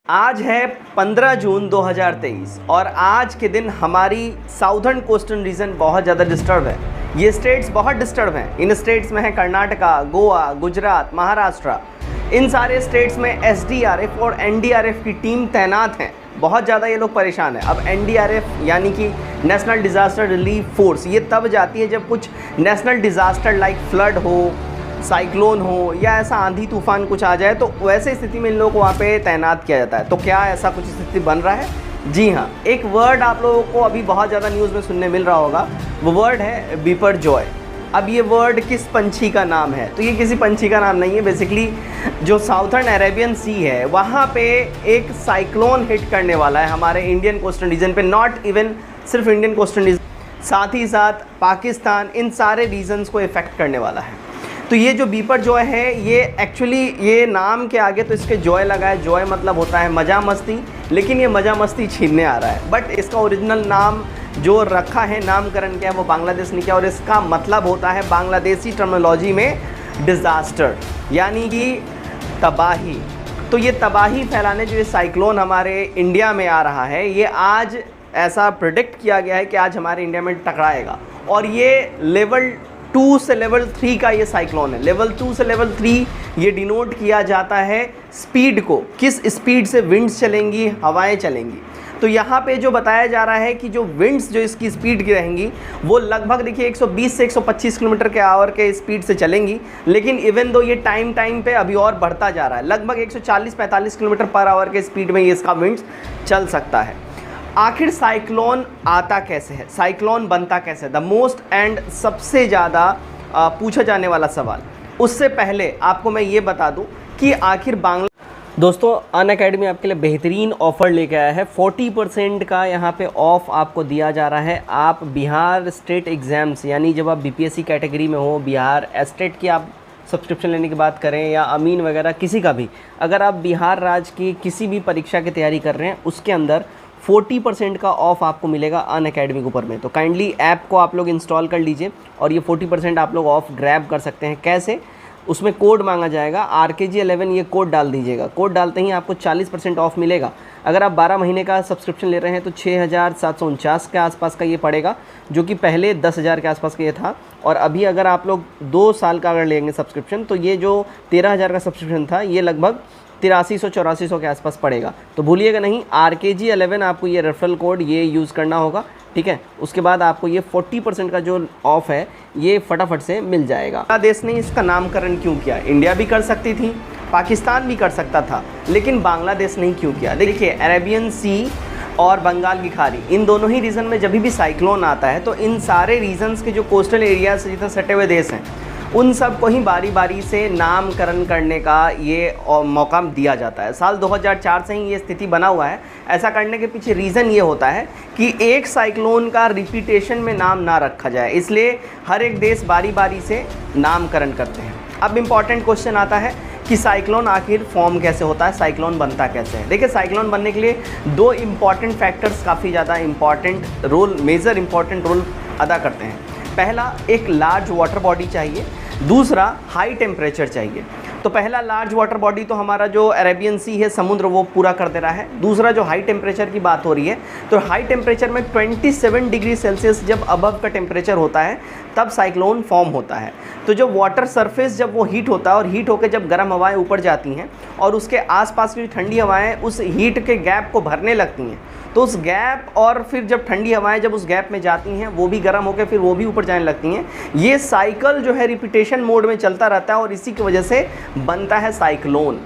आज है 15 जून 2023 और आज के दिन हमारी साउदर्न कोस्टल रीजन बहुत ज़्यादा डिस्टर्ब है। ये स्टेट्स बहुत डिस्टर्ब हैं। इन स्टेट्स में है कर्नाटका, गोवा, गुजरात, महाराष्ट्र। इन सारे स्टेट्स में एसडीआरएफ और एनडीआरएफ की टीम तैनात हैं। बहुत ज़्यादा ये लोग परेशान हैं। अब एनडीआरएफ यानी कि नेशनल डिज़ास्टर रिलीफ फोर्स, ये तब जाती है जब कुछ नेशनल डिज़ास्टर लाइक फ्लड हो, साइक्लोन हो या ऐसा आंधी तूफान कुछ आ जाए, तो वैसे स्थिति में इन लोगों को वहाँ पे तैनात किया जाता है। तो क्या ऐसा कुछ स्थिति बन रहा है? जी हाँ, एक वर्ड आप लोगों को अभी बहुत ज़्यादा न्यूज़ में सुनने मिल रहा होगा। वो वर्ड है बिपरजॉय। अब ये वर्ड किस पंछी का नाम है? तो ये किसी पंछी का नाम नहीं है। बेसिकली जो साउथर्न अरेबियन सी है वहाँ पे एक साइक्लोन हिट करने वाला है हमारे इंडियन कोस्टल रीजन पे। नॉट इवन सिर्फ इंडियन कोस्टल रीजन, साथ ही साथ पाकिस्तान, इन सारे रीजन्स को इफ़ेक्ट करने वाला है। तो ये जो बिपरजॉय है, ये एक्चुअली ये नाम के आगे तो इसके जॉय लगा है। जॉय मतलब होता है मज़ा मस्ती, लेकिन ये मज़ा मस्ती छीनने आ रहा है। बट इसका ओरिजिनल नाम जो रखा है, नामकरण किया है, वो बांग्लादेश ने किया और इसका मतलब होता है बांग्लादेशी टर्मिनोलॉजी में डिज़ास्टर, यानी कि तबाही। तो ये तबाही फैलाने जो ये साइक्लोन हमारे इंडिया में आ रहा है, ये आज ऐसा प्रिडिक्ट किया गया है कि आज हमारे इंडिया में टकराएगा। और ये लेवल 2 से लेवल 3 का ये साइक्लोन है। लेवल 2 से लेवल 3 ये डिनोट किया जाता है स्पीड को, किस स्पीड से विंड्स चलेंगी, हवाएं चलेंगी। तो यहाँ पे जो बताया जा रहा है कि जो विंड्स जो इसकी स्पीड की रहेंगी वो लगभग देखिए 120 से 125 किलोमीटर के आवर के स्पीड से चलेंगी। लेकिन इवन दो ये टाइम पे अभी और बढ़ता जा रहा है, लगभग 140-45 किलोमीटर पर आवर के स्पीड में ये इसका विंड्स चल सकता है। आखिर साइक्लोन आता कैसे है, साइक्लोन बनता कैसे है, द मोस्ट एंड सबसे ज़्यादा पूछा जाने वाला सवाल। उससे पहले आपको मैं ये बता दूं कि आखिर दोस्तों अनअकैडमी आपके लिए बेहतरीन ऑफ़र लेके आया है। 40% का यहाँ पे ऑफ़ आपको दिया जा रहा है। आप बिहार स्टेट एग्ज़ाम्स, यानी जब आप बीपीएससी कैटेगरी में हो, बिहार स्टेट की आप सब्सक्रिप्शन लेने की बात करें या अमीन वगैरह किसी का भी, अगर आप बिहार राज्य की किसी भी परीक्षा की तैयारी कर रहे हैं, उसके अंदर 40% का ऑफ़ आपको मिलेगा अनअकैडमी के ऊपर में। तो काइंडली ऐप को आप लोग इंस्टॉल कर लीजिए और ये 40% आप लोग ऑफ़ ग्रैब कर सकते हैं। कैसे? उसमें कोड मांगा जाएगा RKG11, ये कोड डाल दीजिएगा। कोड डालते ही आपको 40% ऑफ़ मिलेगा। अगर आप 12 महीने का सब्सक्रिप्शन ले रहे हैं तो 6,749 के आसपास का ये पड़ेगा, जो कि पहले 10,000 के आसपास का ये था। और अभी अगर आप लोग 2 साल का अगर लेंगे सब्सक्रिप्शन, तो ये जो 13,000 का सब्सक्रिप्शन था, ये लगभग 8300-8400 के आसपास पड़ेगा। तो भूलिएगा नहीं, RKG11 आपको ये रेफरल कोड ये यूज़ करना होगा, ठीक है। उसके बाद आपको ये 40% का जो ऑफ़ है ये फटाफट से मिल जाएगा। बांग्लादेश ने इसका नामकरण क्यों किया? इंडिया भी कर सकती थी, पाकिस्तान भी कर सकता था, लेकिन बांग्लादेश ने क्यों किया? देखिए, अरेबियन सी और बंगाल की खाड़ी, इन दोनों ही रीजन में जब भी साइक्लोन आता है तो इन सारे रीजन्स के जो कोस्टल एरिया से जितने सटे हुए देश हैं, उन सब को ही बारी बारी से नामकरण करने का ये मौका दिया जाता है। साल 2004 से ही ये स्थिति बना हुआ है। ऐसा करने के पीछे रीज़न ये होता है कि एक साइक्लोन का रिपीटेशन में नाम ना रखा जाए, इसलिए हर एक देश बारी बारी से नामकरण करते हैं। अब इम्पॉर्टेंट क्वेश्चन आता है कि साइक्लोन आखिर फॉर्म कैसे होता है, साइक्लोन बनता कैसे है। देखिए, साइक्लोन बनने के लिए 2 इम्पॉर्टेंट फैक्टर्स काफ़ी ज़्यादा मेजर इम्पॉर्टेंट रोल अदा करते हैं। पहला, एक लार्ज वाटर बॉडी चाहिए। दूसरा, हाई टेम्परेचर चाहिए। तो पहला लार्ज वाटर बॉडी तो हमारा जो अरेबियन सी है, समुद्र, वो पूरा कर दे रहा है। दूसरा, जो हाई टेम्परेचर की बात हो रही है, तो हाई टेम्परेचर में 27 डिग्री सेल्सियस जब अबव का टेम्परेचर होता है तब साइक्लोन फॉर्म होता है। तो जो वाटर सरफेस जब वो हीट होता है और हीट होकर जब गर्म हवाएं ऊपर जाती हैं और उसके आसपास की ठंडी हवाएं उस हीट के गैप को भरने लगती हैं, तो उस गैप और फिर जब ठंडी हवाएं जब उस गैप में जाती हैं, वो भी गर्म होकर फिर वो भी ऊपर जाने लगती हैं। ये साइकिल जो है रिपीटेशन मोड में चलता रहता है और इसी की वजह से बनता है साइक्लोन।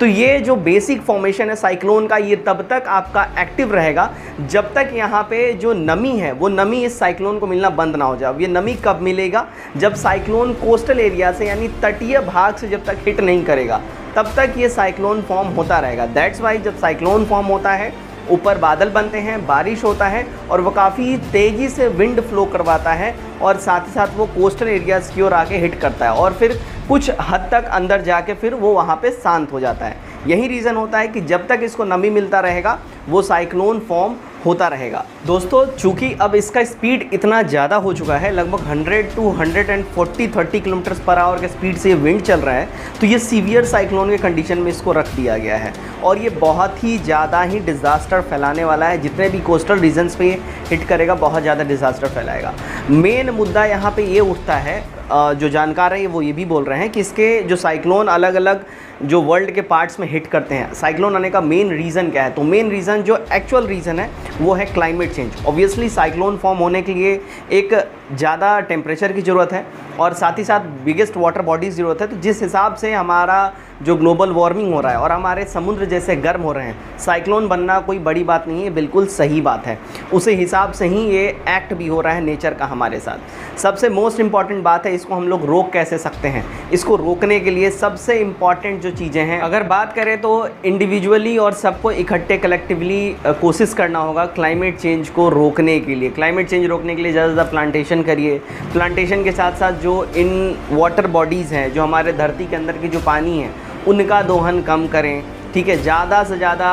तो ये जो बेसिक फॉर्मेशन है साइक्लोन का, ये तब तक आपका एक्टिव रहेगा जब तक यहाँ पे जो नमी है वो नमी इस साइक्लोन को मिलना बंद ना हो जाए। ये नमी कब मिलेगा? जब साइक्लोन कोस्टल एरिया से यानी तटीय भाग से जब तक हिट नहीं करेगा, तब तक ये साइक्लोन फॉर्म होता रहेगा। दैट्स वाई जब साइक्लोन फॉर्म होता है, ऊपर बादल बनते हैं, बारिश होता है और वो काफ़ी तेज़ी से विंड फ्लो करवाता है और साथ ही साथ वो कोस्टल एरियाज़ की ओर आके हिट करता है और फिर कुछ हद तक अंदर जाके फिर वो वहाँ पे शांत हो जाता है। यही रीज़न होता है कि जब तक इसको नमी मिलता रहेगा वो साइक्लोन फॉर्म होता रहेगा। दोस्तों चूँकि अब इसका स्पीड इतना ज़्यादा हो चुका है, लगभग 100 to 140-30 किलोमीटर पर आवर के स्पीड से ये विंड चल रहा है, तो ये सीवियर साइक्लोन के कंडीशन में इसको रख दिया गया है और ये बहुत ही ज़्यादा ही डिज़ास्टर फैलाने वाला है। जितने भी कोस्टल रीजन्स पे ये हिट करेगा बहुत ज़्यादा डिज़ास्टर फैलाएगा। मेन मुद्दा यहाँ पे ये उठता है, जो जानकार हैं वो ये भी बोल रहे हैं कि इसके जो साइक्लोन अलग अलग जो वर्ल्ड के पार्ट्स में हिट करते हैं, साइक्लोन आने का मेन रीज़न क्या है? तो मेन रीज़न जो एक्चुअल रीज़न है वो है climate change. Obviously cyclone form होने के लिए एक ज़्यादा टेम्परेचर की ज़रूरत है और साथ ही साथ बिगेस्ट वाटर बॉडीज़ ज़रूरत है। तो जिस हिसाब से हमारा जो ग्लोबल वार्मिंग हो रहा है और हमारे समुद्र जैसे गर्म हो रहे हैं, साइक्लोन बनना कोई बड़ी बात नहीं है, बिल्कुल सही बात है। उसी हिसाब से ही ये एक्ट भी हो रहा है नेचर का हमारे साथ। सबसे मोस्ट इम्पॉर्टेंट बात है, इसको हम लोग रोक कैसे सकते हैं? इसको रोकने के लिए सबसे इम्पॉर्टेंट जो चीज़ें हैं, अगर बात करें तो इंडिविजुअली और सबको इकट्ठे कलेक्टिवली कोशिश करना होगा क्लाइमेट चेंज को रोकने के लिए। क्लाइमेट चेंज रोकने के लिए ज़्यादा से ज़्यादा प्लांटेशन करिए। प्लांटेशन के साथ साथ जो इन वाटर बॉडीज़ हैं, जो हमारे धरती के अंदर की जो पानी है, उनका दोहन कम करें, ठीक है। ज़्यादा से ज़्यादा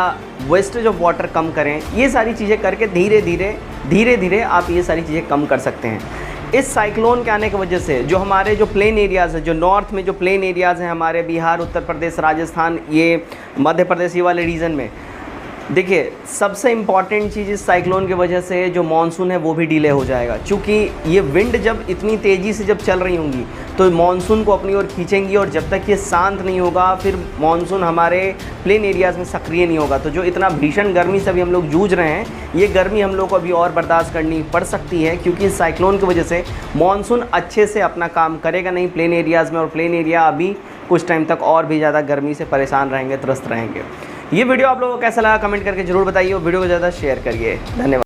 वेस्टेज ऑफ वाटर कम करें। ये सारी चीज़ें करके धीरे धीरे आप ये सारी चीज़ें कम कर सकते हैं। इस साइक्लोन के आने की वजह से जो हमारे जो प्लेन एरियाज़ हैं, जो नॉर्थ में जो प्लेन एरियाज़ हैं हमारे बिहार, उत्तर प्रदेश, राजस्थान, ये मध्य प्रदेश, ये वाले रीजन में, देखिए सबसे इम्पॉर्टेंट चीज़ इस साइक्लोन की वजह से जो मानसून है वो भी डिले हो जाएगा। क्योंकि ये विंड जब इतनी तेज़ी से जब चल रही होंगी तो मानसून को अपनी ओर खींचेंगी और जब तक ये शांत नहीं होगा फिर मानसून हमारे प्लेन एरियाज़ में सक्रिय नहीं होगा। तो जो इतना भीषण गर्मी से अभी हम लोग जूझ रहे हैं, ये गर्मी हम लोग को अभी और बर्दाश्त करनी पड़ सकती है, क्योंकि इस साइक्लोन की वजह से मानसून अच्छे से अपना काम करेगा नहीं प्लेन एरियाज़ में, और प्लेन एरिया अभी कुछ टाइम तक और भी ज़्यादा गर्मी से परेशान रहेंगे, त्रस्त रहेंगे। ये वीडियो आप लोगों को कैसा लगा कमेंट करके ज़रूर बताइए और वीडियो को ज़्यादा शेयर करिए। धन्यवाद।